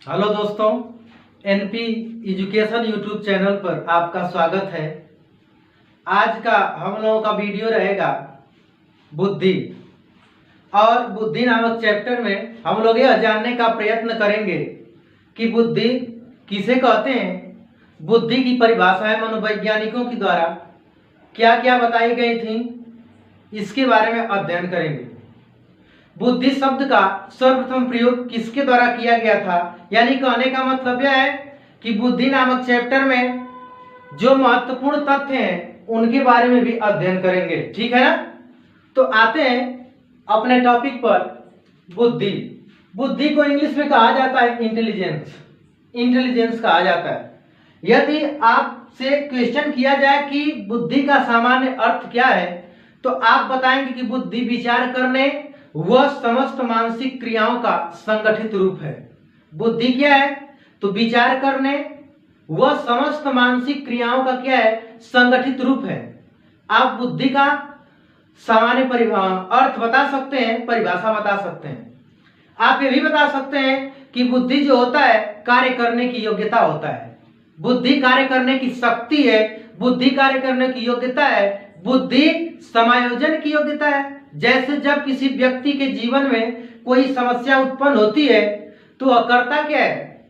Hello दोस्तों, NP education YouTube channel पर आपका स्वागत है। आज का हम लोगों का वीडियो रहेगा बुद्धि। और बुद्धि नामक चैप्टर में हम लोग यह जानने का प्रयत्न करेंगे कि बुद्धि किसे कहते हैं, बुद्धि की परिभाषाएं मनोवैज्ञानिकों के द्वारा क्या क्या बताई गई थी, इसके बारे में अध्ययन करेंगे। बुद्धि शब्द का सर्वप्रथम प्रयोग किसके द्वारा किया गया था, यानी कहने का मतलब यह है कि बुद्धि नामक चैप्टर में जो महत्वपूर्ण तथ्य हैं उनके बारे में भी अध्ययन करेंगे। ठीक है ना? तो आते हैं अपने टॉपिक पर। बुद्धि बुद्धि को इंग्लिश में कहा जाता है इंटेलिजेंस। इंटेलिजेंस कहा जाता है। यदि आपसे क्वेश्चन किया जाए कि बुद्धि का सामान्य अर्थ क्या है, तो आप बताएंगे कि बुद्धि विचार करने वह समस्त मानसिक क्रियाओं का संगठित रूप है। बुद्धि क्या है? तो विचार करने वह समस्त मानसिक क्रियाओं का क्या है? संगठित रूप है। आप बुद्धि का सामान्य अर्थ बता सकते हैं, परिभाषा बता सकते हैं। आप ये भी बता सकते हैं कि बुद्धि जो होता है कार्य करने की योग्यता होता है। बुद्धि कार्य करने की शक्ति है, बुद्धि कार्य करने की योग्यता है, बुद्धि समायोजन की योग्यता है। जैसे जब किसी व्यक्ति के जीवन में कोई समस्या उत्पन्न होती है तो वह करता क्या है?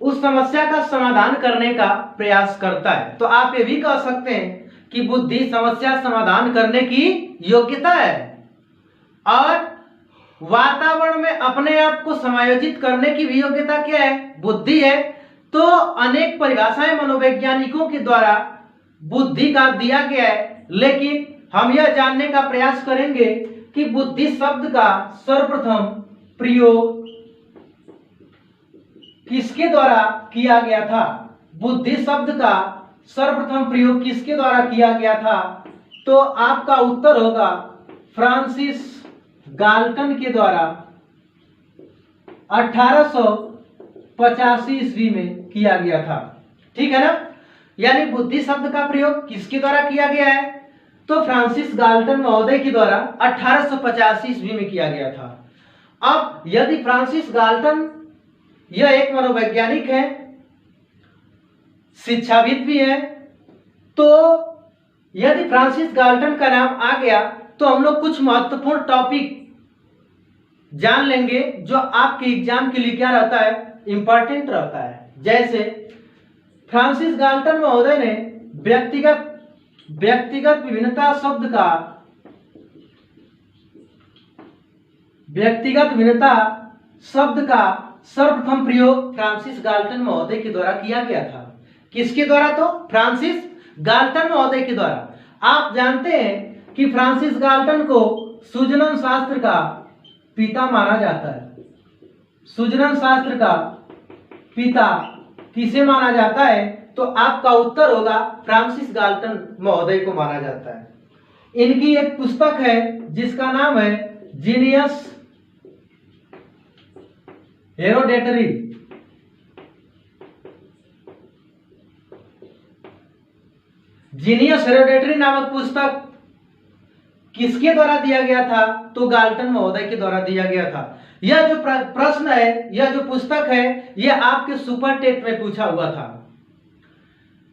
उस समस्या का समाधान करने का प्रयास करता है। तो आप ये भी कह सकते हैं कि बुद्धि समस्या समाधान करने की योग्यता है और वातावरण में अपने आप को समायोजित करने की भी योग्यता क्या है? बुद्धि है। तो अनेक परिभाषाएं मनोवैज्ञानिकों के द्वारा बुद्धि का दिया गया है, लेकिन हम यह जानने का प्रयास करेंगे कि बुद्धि शब्द का सर्वप्रथम प्रयोग किसके द्वारा किया गया था। बुद्धि शब्द का सर्वप्रथम प्रयोग किसके द्वारा किया गया था? तो आपका उत्तर होगा फ्रांसिस गाल्टन के द्वारा 1885 ईस्वी में किया गया था। ठीक है ना? यानी बुद्धि शब्द का प्रयोग किसके द्वारा किया गया है? तो फ्रांसिस गाल्टन महोदय के द्वारा 1885 ईस्वी में किया गया था। अब यदि फ्रांसिस गाल्टन यह एक मनोवैज्ञानिक है, शिक्षाविद भी है, तो यदि फ्रांसिस गाल्टन का नाम आ गया तो हम लोग कुछ महत्वपूर्ण टॉपिक जान लेंगे जो आपके एग्जाम के लिए क्या रहता है? इंपॉर्टेंट रहता है। जैसे फ्रांसिस गाल्टन महोदय ने व्यक्तिगत भिन्नता शब्द का सर्वप्रथम प्रयोग फ्रांसिस गाल्टन महोदय के द्वारा किया गया था। किसके द्वारा? तो फ्रांसिस गाल्टन महोदय के द्वारा। आप जानते हैं कि फ्रांसिस गाल्टन को सूजनन शास्त्र का पिता माना जाता है। सूजनन शास्त्र का पिता किसे माना जाता है? तो आपका उत्तर होगा फ्रांसिस गाल्टन महोदय को माना जाता है। इनकी एक पुस्तक है जिसका नाम है जीनियस हेरोडेटरी। जीनियस हेरोडेटरी नामक पुस्तक किसके द्वारा दिया गया था? तो गाल्टन महोदय के द्वारा दिया गया था। यह जो प्रश्न है, यह जो पुस्तक है, यह आपके सुपर टेट में पूछा हुआ था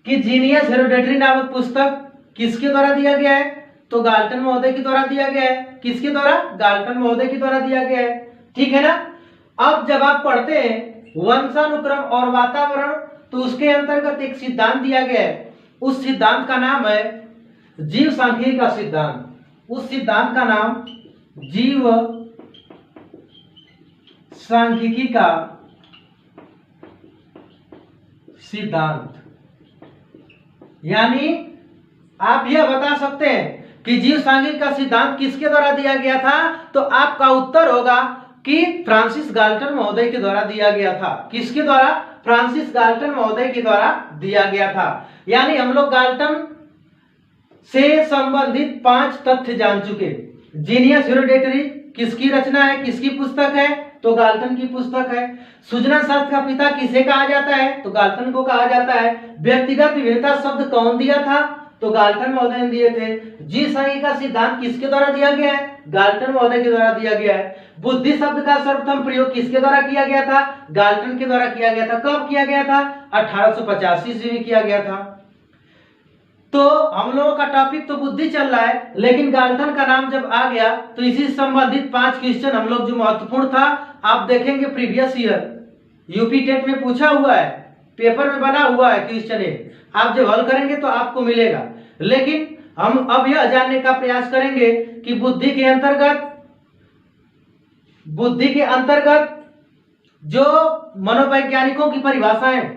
कि जीनियस हेरोडेटरी नामक पुस्तक किसके द्वारा दिया गया है? तो गाल्टन महोदय के द्वारा दिया गया है। किसके द्वारा? गाल्टन महोदय के द्वारा दिया गया है। ठीक है ना? अब जब आप पढ़ते हैं वंशानुक्रम और वातावरण, तो उसके अंतर्गत एक सिद्धांत दिया गया है। उस सिद्धांत का नाम है जीव सांख्यिकी का सिद्धांत। उस सिद्धांत का नाम जीव सांख्यिकी का सिद्धांत। यानी आप यह बता सकते हैं कि जीव सांख्यिकी का सिद्धांत किसके द्वारा दिया गया था? तो आपका उत्तर होगा कि फ्रांसिस गाल्टन महोदय के द्वारा दिया गया था। किसके द्वारा? फ्रांसिस गाल्टन महोदय के द्वारा दिया गया था। यानी हम लोग गाल्टन से संबंधित 5 तथ्य जान चुके। जीनियस हेरोडेटरी किसकी रचना है, किसकी पुस्तक है? तो गाल्टन की पुस्तक है। सूजनन शास्त्र का पिता किसे कहा जाता है? तो गाल्टन को कहा जाता है। व्यक्तिगत विविधता शब्द कौन दिया था? तो गाल्टन महोदय ने दिए थे। द्विसंगि का सिद्धांत किसके द्वारा दिया गया है? गाल्टन महोदय के द्वारा दिया गया है। बुद्धि शब्द का सर्वप्रथम प्रयोग किसके द्वारा किया गया था? गाल्टन के द्वारा किया गया था। कब किया गया था? 1885 ईस्वी में किया गया था। तो हम लोगों का टॉपिक तो बुद्धि चल रहा है, लेकिन गाल्टन का नाम जब आ गया तो इसी से संबंधित 5 क्वेश्चन हम लोग जो महत्वपूर्ण था आप देखेंगे प्रीवियस ईयर यूपी टेट में पूछा हुआ है, पेपर में बना हुआ है क्वेश्चन एक, आप जब हल करेंगे तो आपको मिलेगा। लेकिन हम अब यह जानने का प्रयास करेंगे कि बुद्धि के अंतर्गत जो मनोवैज्ञानिकों की परिभाषाएं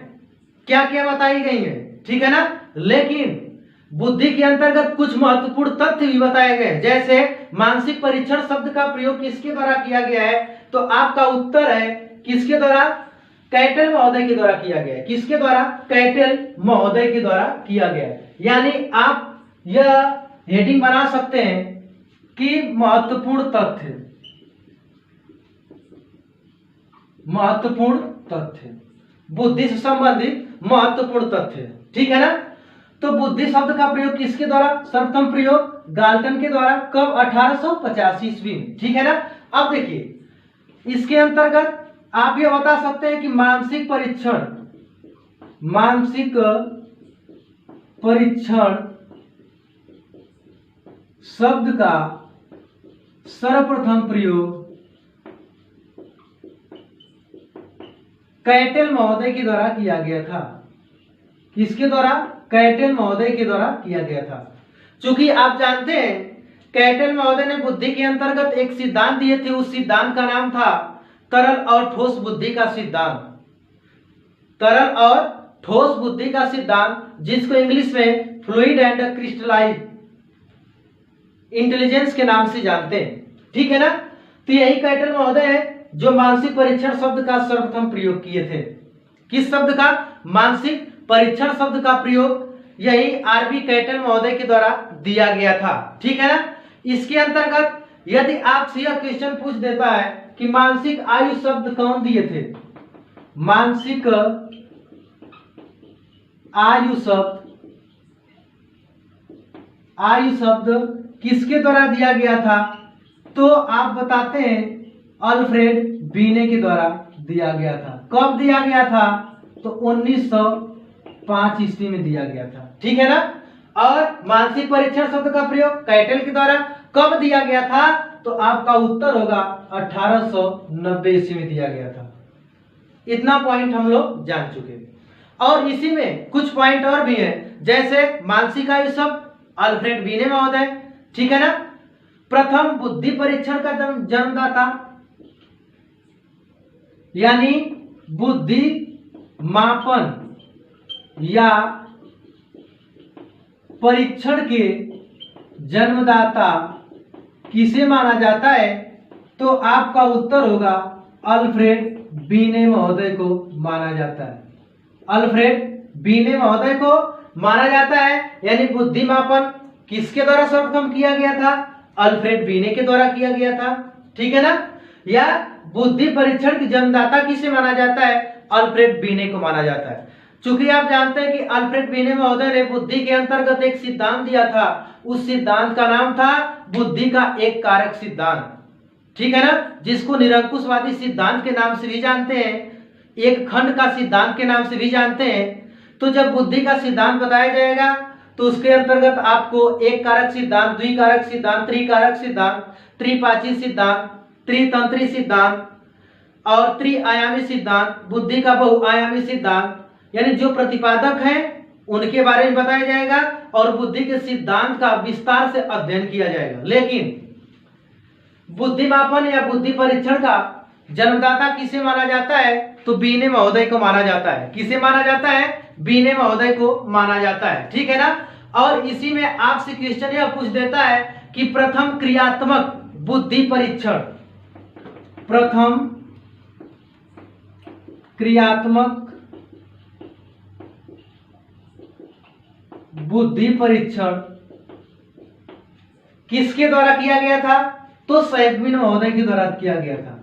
क्या क्या बताई गई है, ठीक है ना। लेकिन बुद्धि के अंतर्गत कुछ महत्वपूर्ण तथ्य भी बताए गए, जैसे मानसिक परीक्षण शब्द का प्रयोग किसके द्वारा किया गया है? तो आपका उत्तर है किसके द्वारा? कैटल महोदय के द्वारा किया गया है। किसके द्वारा? कैटल महोदय के द्वारा किया गया है। यानी आप यह हेडिंग बना सकते हैं कि महत्वपूर्ण तथ्य, बुद्धि से संबंधित महत्वपूर्ण तथ्य, ठीक है ना। तो बुद्धि शब्द का प्रयोग किसके द्वारा? सर्वप्रथम प्रयोग गाल्टन के द्वारा। कब? 1885 ईस्वी में, ठीक है ना। अब देखिए इसके अंतर्गत आप ये बता सकते हैं कि मानसिक परीक्षण शब्द का सर्वप्रथम प्रयोग कैटल महोदय के द्वारा किया गया था। किसके द्वारा? कैटल महोदय के द्वारा किया गया था। चूंकि आप जानते हैं कैटल महोदय ने बुद्धि के अंतर्गत एक सिद्धांत दिए थे, उस सिद्धांत का नाम था तरल और ठोस बुद्धि का सिद्धांत। तरल और ठोस बुद्धि का सिद्धांत, जिसको इंग्लिश में फ्लूइड एंड क्रिस्टलाइज इंटेलिजेंस के नाम से जानते हैं, ठीक है ना। तो यही कैटल महोदय है जो मानसिक परीक्षण शब्द का सर्वप्रथम प्रयोग किए थे। किस शब्द का? मानसिक परीक्षण शब्द का प्रयोग यही आरबी कैटल महोदय के द्वारा दिया गया था, ठीक है ना। इसके अंतर्गत यदि आपसे यह क्वेश्चन पूछ देता है कि मानसिक आयु शब्द कौन दिए थे? मानसिक आयु शब्द किसके द्वारा दिया गया था? तो आप बताते हैं अल्फ्रेड बीने के द्वारा दिया गया था। कब दिया गया था? तो 1905 ईस्वी में दिया गया था, ठीक है ना। और मानसिक परीक्षण शब्द का प्रयोग कैटल के द्वारा कब दिया गया था? तो आपका उत्तर होगा 1890 ईस्वी में दिया गया था। इतना पॉइंट हम लोग जान चुके हैं। और इसी में कुछ पॉइंट और भी हैं, जैसे मानसिक आयु शब्द अल्फ्रेड बीने महोदय, ठीक है ना। प्रथम बुद्धि परीक्षण का जन्मदाता, यानी बुद्धि मापन या परीक्षण के जन्मदाता किसे माना जाता है? तो आपका उत्तर होगा अल्फ्रेड बीने महोदय को माना जाता है। अल्फ्रेड बीने महोदय को माना जाता है, यानी बुद्धि मापन किसके द्वारा सर्वप्रथम किया गया था? अल्फ्रेड बीने के द्वारा किया गया था, ठीक है ना। या बुद्धि परीक्षण के जन्मदाता किसे माना जाता है? अल्फ्रेड बीने को माना जाता है। चूंकि आप जानते हैं कि अल्फ्रेड बीने महोदय ने बुद्धि के अंतर्गत एक सिद्धांत दिया था, उस सिद्धांत का नाम था बुद्धि का एक कारक सिद्धांत, ठीक है ना, जिसको निरंकुशवादी सिद्धांत के नाम से भी जानते हैं, एक खंड का सिद्धांत के नाम से भी जानते हैं। तो जब बुद्धि का सिद्धांत बताया जाएगा तो उसके अंतर्गत आपको एक कारक सिद्धांत, द्विकारक सिद्धांत, त्रिकारक सिद्धांत, त्रिपाची सिद्धांत, त्रितंत्री सिद्धांत और त्रिआयामी सिद्धांत, बुद्धि का बहुआयामी सिद्धांत, यानी जो प्रतिपादक हैं उनके बारे में बताया जाएगा और बुद्धि के सिद्धांत का विस्तार से अध्ययन किया जाएगा। लेकिन बुद्धि मापन या बुद्धि परीक्षण का जन्मदाता किसे माना जाता है? तो बीने महोदय को माना जाता है। किसे माना जाता है? बीने महोदय को माना जाता है, ठीक है ना। और इसी में आपसे क्वेश्चन यह पूछ देता है कि प्रथम क्रियात्मक बुद्धि परीक्षण, प्रथम क्रियात्मक बुद्धि परीक्षण किसके द्वारा किया गया था? तो सैगविन महोदय के द्वारा किया गया था।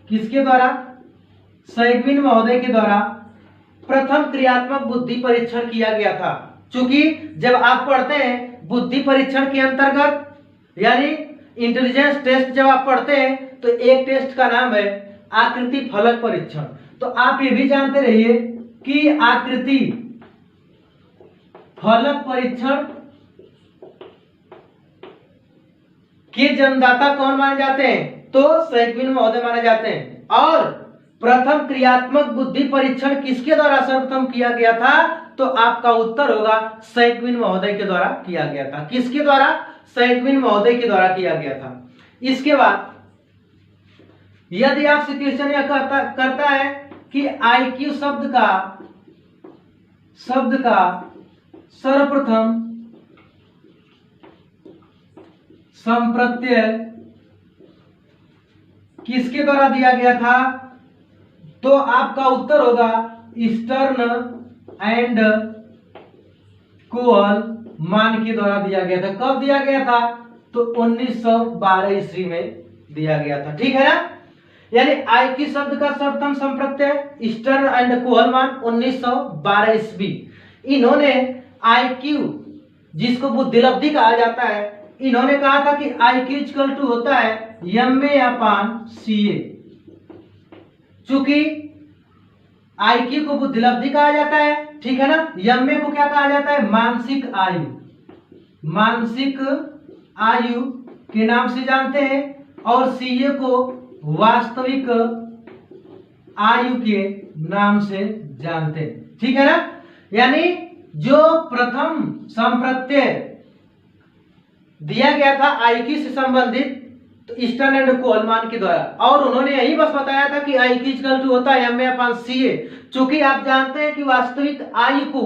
किसके द्वारा? सैगविन महोदय के द्वारा प्रथम क्रियात्मक बुद्धि परीक्षण किया गया था। चूंकि जब आप पढ़ते हैं बुद्धि परीक्षण के अंतर्गत यानी इंटेलिजेंस टेस्ट जब आप पढ़ते हैं तो एक टेस्ट का नाम है आकृति फलक परीक्षण। तो आप ये भी जानते रहिए कि आकृति फलक परीक्षण के जन्मदाता कौन माने जाते हैं? तो सैकविन महोदय माने जाते हैं। और प्रथम क्रियात्मक बुद्धि परीक्षण किसके द्वारा सर्वप्रथम किया गया था? तो आपका उत्तर होगा सैकविन महोदय के द्वारा किया गया था। किसके द्वारा? सैकविन महोदय के द्वारा किया गया था। इसके बाद यदि आपसे क्वेश्चन यह करता है कि आईक्यू शब्द का सर्वप्रथम संप्रत्यय किसके द्वारा दिया गया था? तो आपका उत्तर होगा स्टर्न एंड कोहलमान के द्वारा दिया गया था। कब दिया गया था? तो 1912 ईस्वी में दिया गया था। ठीक है ना? यानी आईक्यू शब्द का सर्वप्रथम संप्रत्यय स्टर्न एंड कोहलमान 1912 ईस्वी। इन्होंने आईक्यू जिसको बुद्धिलब्धि कहा जाता है, इन्होंने कहा था कि आईक्यू इक्वल टू होता है MA/CA। चूंकि आईक्यू को बुद्धिलब्धि कहा जाता है, ठीक है ना? MA को क्या कहा जाता है? मानसिक आयु। मानसिक आयु के नाम से जानते हैं और CA को वास्तविक आयु के नाम से जानते हैं। ठीक है ना? यानी जो प्रथम संप्रत्यय दिया गया था आईक्यू से संबंधित तो स्टर्न एंड कोहलमान के द्वारा, और उन्होंने यही बस बताया था कि आईक्यू इक्वल टू होता है MA/CA। चूंकि आप जानते हैं कि वास्तविक आयु को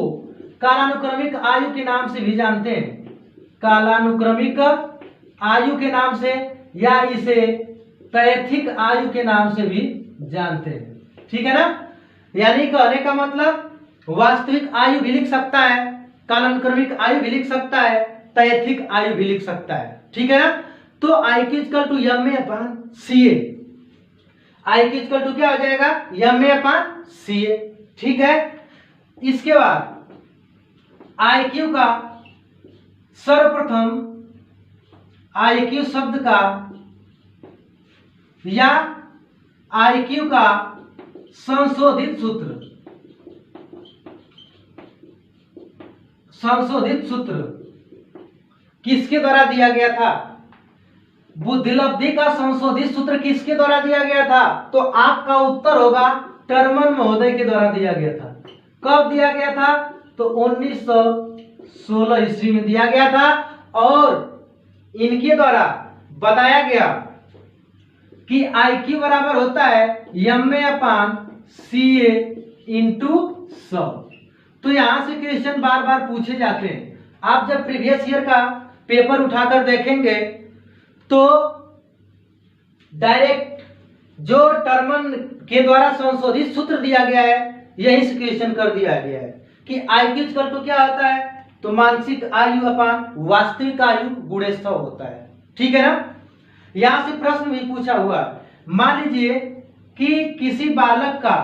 कालानुक्रमिक आयु के नाम से भी जानते हैं, कालानुक्रमिक आयु के नाम से, या इसे तैथिक आयु के नाम से भी जानते हैं। ठीक है ना? यानी कहने का मतलब वास्तविक आयु भी लिख सकता है, कालानुक्रमिक आयु भी लिख सकता है, तैथिक आयु भी लिख सकता है। ठीक है ना? तो IQ equal to MA/CA। IQ equal to क्या हो जाएगा? MA/CA। ठीक है? इसके बाद आईक्यू का सर्वप्रथम आईक्यू शब्द का या आईक्यू का संशोधित सूत्र किसके द्वारा दिया गया था? बुद्धिलब्धि का संशोधित सूत्र किसके द्वारा दिया गया था? तो आपका उत्तर होगा टर्मन महोदय के द्वारा दिया गया था। कब दिया गया था? तो 1916 ईस्वी में दिया गया था। और इनके द्वारा बताया गया कि आईक्यू बराबर होता है MA/CA × 100। तो यहां से क्वेश्चन बार बार पूछे जाते हैं। आप जब प्रीवियस ईयर का पेपर उठाकर देखेंगे तो डायरेक्ट जो टर्मन के द्वारा संशोधित सूत्र दिया गया है यही से क्वेश्चन कर दिया गया है कि आईक्यू इक्वल टू क्या होता है? तो मानसिक आयु अपान वास्तविक आयु गुणे 100 होता है। ठीक है ना? यहां से प्रश्न भी पूछा हुआ, मान लीजिए कि किसी बालक का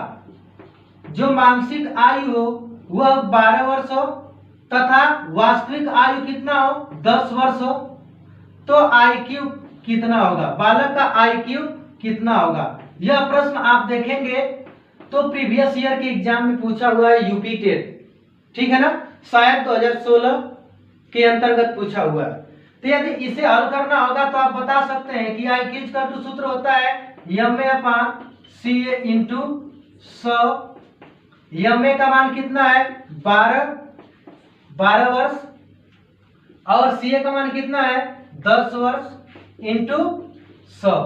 जो मानसिक आयु हो वह 12 वर्ष हो तथा वास्तविक आयु कितना हो? 10 वर्ष हो, तो आईक्यू कितना होगा? बालक का आईक्यू कितना होगा? यह प्रश्न आप देखेंगे तो प्रीवियस ईयर के एग्जाम में पूछा हुआ है, यूपी टेट। ठीक है ना? शायद 2016 के अंतर्गत पूछा हुआ है। तो यदि इसे हल करना होगा तो आप बता सकते हैं कि आईक्यू का जो सूत्र होता है MA/CA × 100। MA का मान कितना है? 12 वर्ष, और CA का मान कितना है? 10 वर्ष × 100।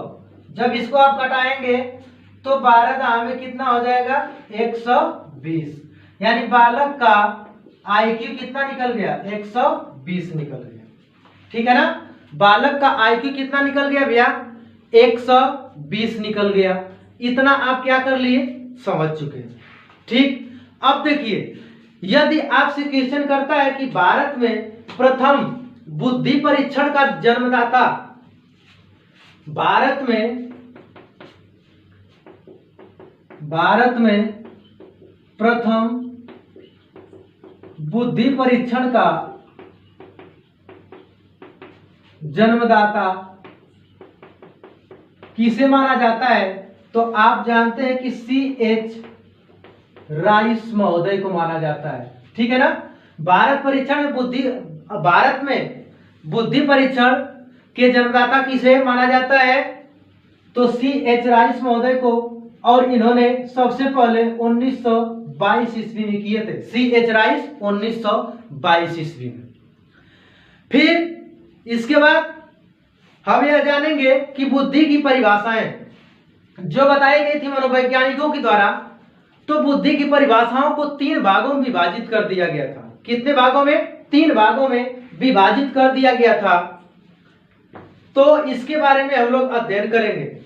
जब इसको आप घटाएंगे तो 12 दाम में कितना हो जाएगा? 120। यानी बालक का आईक्यू कितना निकल गया? 120 निकल गया। ठीक है ना? बालक का आईक्यू कितना निकल गया भैया? 120 निकल गया। इतना आप क्या कर लिए? समझ चुके हैं। ठीक, अब देखिए यदि आपसे क्वेश्चन करता है कि भारत में प्रथम बुद्धि परीक्षण का जन्मदाता, भारत में प्रथम बुद्धि परीक्षण का जन्मदाता किसे माना जाता है? तो आप जानते हैं कि C.H. राइस महोदय को माना जाता है। ठीक है ना। भारत में बुद्धि परीक्षण के जन्मदाता किसे माना जाता है? तो C.H. राइस महोदय को, और इन्होंने सबसे पहले 1922 ईस्वी में किए थे। C.H. राइस 1922 ईस्वी में। फिर इसके बाद हम यह जानेंगे कि बुद्धि की परिभाषाएं जो बताई गई थी मनोवैज्ञानिकों के द्वारा। तो बुद्धि की परिभाषाओं को 3 भागों में विभाजित कर दिया गया था। कितने भागों में? 3 भागों में विभाजित कर दिया गया था। तो इसके बारे में हम लोग अध्ययन करेंगे।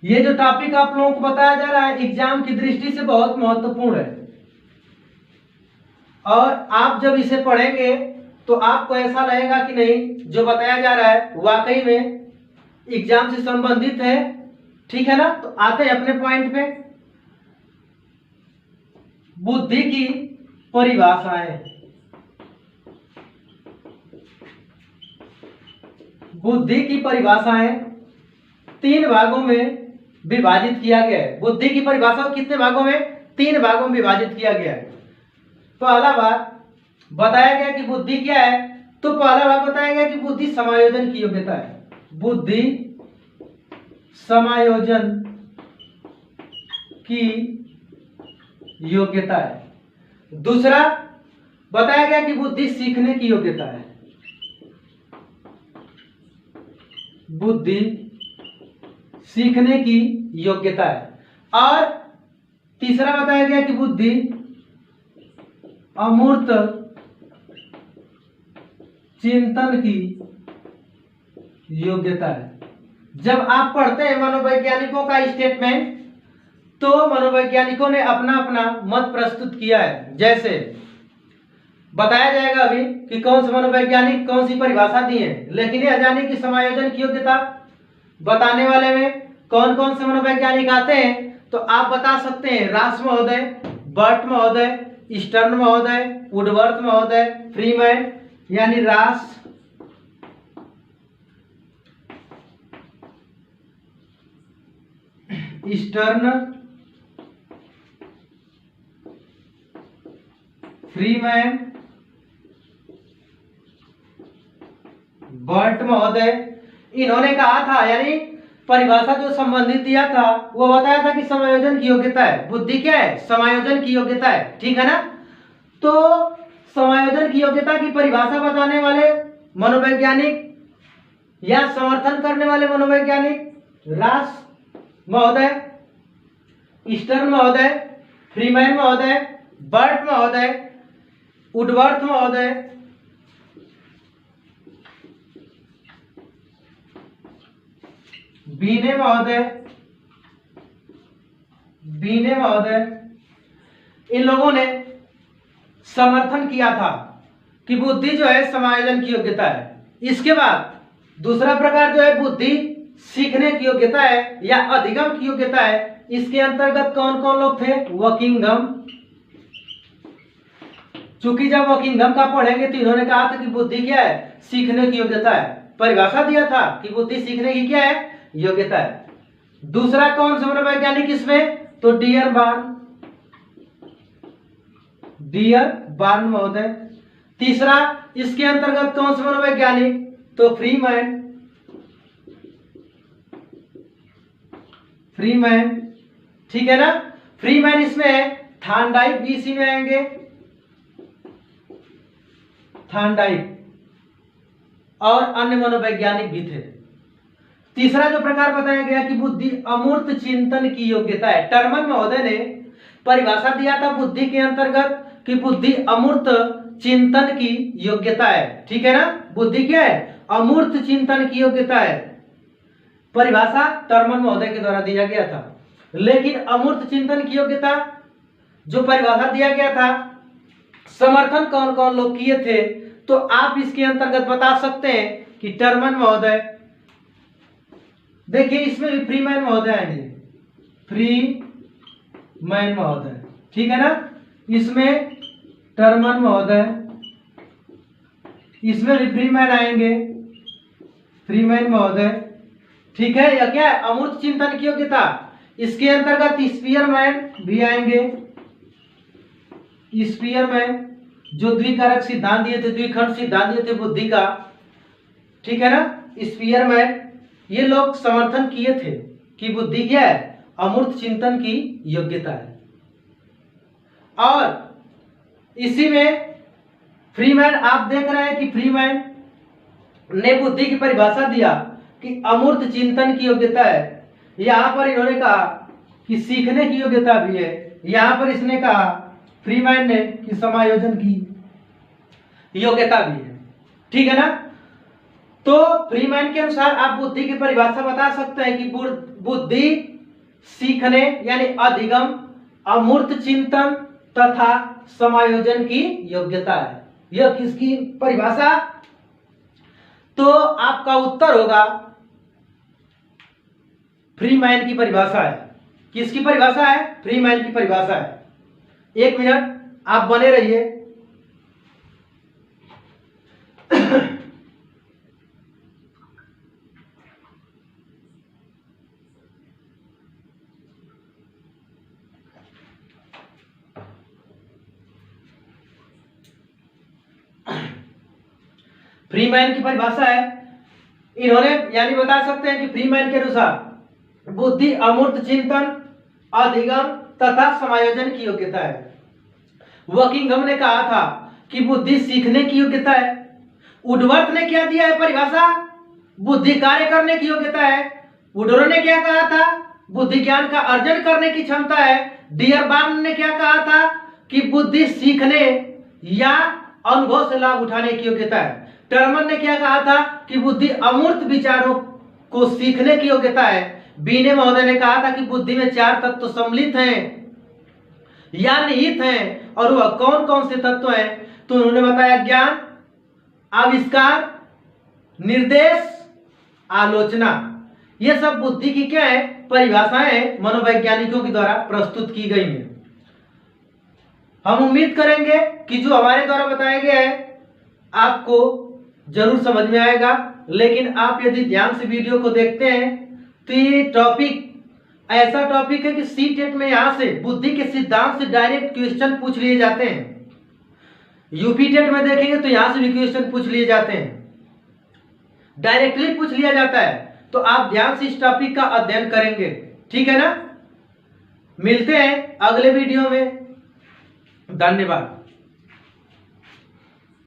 ये जो टॉपिक आप लोगों को बताया जा रहा है एग्जाम की दृष्टि से बहुत महत्वपूर्ण है, और आप जब इसे पढ़ेंगे तो आपको ऐसा लगेगा कि नहीं, जो बताया जा रहा है वाकई में एग्जाम से संबंधित है। ठीक है ना। तो आते हैं अपने पॉइंट पे। बुद्धि की परिभाषाएं। बुद्धि की परिभाषाएं 3 भागों में विभाजित किया गया है। बुद्धि की परिभाषा को कितने भागों में? 3 भागों में विभाजित किया गया है। पहला भाग बताया गया कि बुद्धि क्या है? तो पहला भाग बताया गया कि बुद्धि समायोजन की योग्यता है। बुद्धि समायोजन की योग्यता है। दूसरा बताया गया कि बुद्धि सीखने की योग्यता है। बुद्धि सीखने की योग्यता है। और तीसरा बताया गया कि बुद्धि अमूर्त चिंतन की योग्यता है। जब आप पढ़ते हैं मनोवैज्ञानिकों का स्टेटमेंट, तो मनोवैज्ञानिकों ने अपना अपना मत प्रस्तुत किया है। जैसे बताया जाएगा अभी कि कौन से मनोवैज्ञानिक कौन सी परिभाषा दी है, लेकिन यह जाने की समायोजन की योग्यता बताने वाले में कौन कौन से मनोवैज्ञानिक आते हैं। तो आप बता सकते हैं रास महोदय, बर्ट महोदय, स्टर्न महोदय, वुडवर्थ महोदय, फ्रीमैन, यानी रास, स्टर्न, फ्रीमैन, बर्ट महोदय। इन्होंने कहा था, यानी परिभाषा जो संबंधित दिया था वो बताया था कि समायोजन की योग्यता है। बुद्धि क्या है? समायोजन की योग्यता है। ठीक है ना। तो समायोजन की योग्यता की परिभाषा बताने वाले मनोवैज्ञानिक या समर्थन करने वाले मनोवैज्ञानिक रास महोदय, स्टर्न महोदय, फ्रीमैन महोदय, बर्ट महोदय, वुडवर्थ महोदय, बीने महोदय, इन लोगों ने समर्थन किया था कि बुद्धि जो है समायोजन की योग्यता है। इसके बाद दूसरा प्रकार जो है बुद्धि सीखने की योग्यता है या अधिगम की योग्यता है। इसके अंतर्गत कौन कौन लोग थे? वकिंघम। चूंकि जब वकिंघम का पढ़ेंगे तो इन्होंने कहा था कि बुद्धि क्या है? सीखने की योग्यता है। परिभाषा दिया था कि बुद्धि सीखने की क्या है? योग्यता है। दूसरा कौन सा मनोवैज्ञानिक इसमें? तो डियर बार्न महोदय। तीसरा इसके अंतर्गत कौन सा मनोवैज्ञानिक? तो फ्रीमैन। ठीक है ना। फ्रीमैन इसमें है। थॉर्नडाइक भी इसी में आएंगे, थॉर्नडाइक, और अन्य मनोवैज्ञानिक भी थे। तीसरा जो प्रकार बताया गया कि बुद्धि अमूर्त चिंतन की योग्यता है। टर्मन महोदय ने परिभाषा दिया था बुद्धि के अंतर्गत कि बुद्धि अमूर्त चिंतन की योग्यता है। ठीक है ना। बुद्धि क्या है? अमूर्त चिंतन की योग्यता है। परिभाषा टर्मन महोदय के द्वारा दिया गया था। लेकिन अमूर्त चिंतन की योग्यता जो परिभाषा दिया गया था, समर्थन कौन कौन लोग किए थे? तो आप इसके अंतर्गत बता सकते हैं कि टर्मन महोदय, देखिए इसमें भी फ्रीमैन महोदय आएंगे, फ्रीमैन महोदय, ठीक है ना। इसमें टर्मन महोदय, इसमें भी फ्रीमैन आएंगे, फ्रीमैन महोदय, ठीक है। या क्या है, अमूर्त चिंतन की योग्यता, इसके अंतर्गत स्पीयरमैन भी आएंगे, स्पीयरमैन जो द्विकारक सिद्धांत दिए थे, द्विखंड सिद्धांत दिए थे बुद्धि का, ठीक है ना। स्पीयरमैन ये लोग समर्थन किए थे कि बुद्धि क्या है, अमूर्त चिंतन की योग्यता है। और इसी में फ्रीमैन, आप देख रहे हैं कि फ्रीमैन ने बुद्धि की परिभाषा दिया कि अमूर्त चिंतन की योग्यता है। यहां पर इन्होंने कहा कि सीखने की योग्यता भी है, यहां पर इसने कहा फ्रीमैन ने कि समायोजन की योग्यता भी है, ठीक है ना। तो फ्रीमैन के अनुसार आप बुद्धि की परिभाषा बता सकते हैं कि बुद्धि सीखने यानी अधिगम, अमूर्त चिंतन तथा समायोजन की योग्यता है। यह किसकी परिभाषा? तो आपका उत्तर होगा फ्रीमैन की परिभाषा है। किसकी परिभाषा है? फ्रीमैन की परिभाषा है। एक मिनट आप बने रहिए। फ्रीमैन की परिभाषा है, इन्होंने यानी बता सकते हैं कि फ्रीमैन के अनुसार बुद्धि अमूर्त चिंतन, अधिगम तथा समायोजन की योग्यता है। वकिंघम ने कहा था कि बुद्धि सीखने की योग्यता है। वुडवर्थ ने क्या दिया है परिभाषा? बुद्धि कार्य करने की योग्यता है। वुडरो ने क्या कहा था? बुद्धि ज्ञान का अर्जन करने की क्षमता है। डियरबार्न ने क्या कहा था कि बुद्धि सीखने या अनुभव से लाभ उठाने की योग्यता है। टर्मन ने क्या कहा था कि बुद्धि अमूर्त विचारों को सीखने की योग्यता है। बीने महोदय ने कहा था कि बुद्धि में 4 तत्व सम्मिलित हैं या निहित हैं, और वह कौन कौन से तत्व हैं? तो उन्होंने बताया ज्ञान, आविष्कार, निर्देश, आलोचना। ये सब बुद्धि की क्या है? परिभाषाएं मनोवैज्ञानिकों के द्वारा प्रस्तुत की गई हैं। हम उम्मीद करेंगे कि जो हमारे द्वारा बताया गया है आपको जरूर समझ में आएगा। लेकिन आप यदि ध्यान से वीडियो को देखते हैं तो ये टॉपिक ऐसा टॉपिक है कि सीटेट में यहां से बुद्धि के सिद्धांत से डायरेक्ट क्वेश्चन पूछ लिए जाते हैं। यूपी टेट में देखेंगे तो यहां से भी क्वेश्चन पूछ लिए जाते हैं, डायरेक्टली पूछ लिया जाता है। तो आप ध्यान से इस टॉपिक का अध्ययन करेंगे, ठीक है ना। मिलते हैं अगले वीडियो में, धन्यवाद।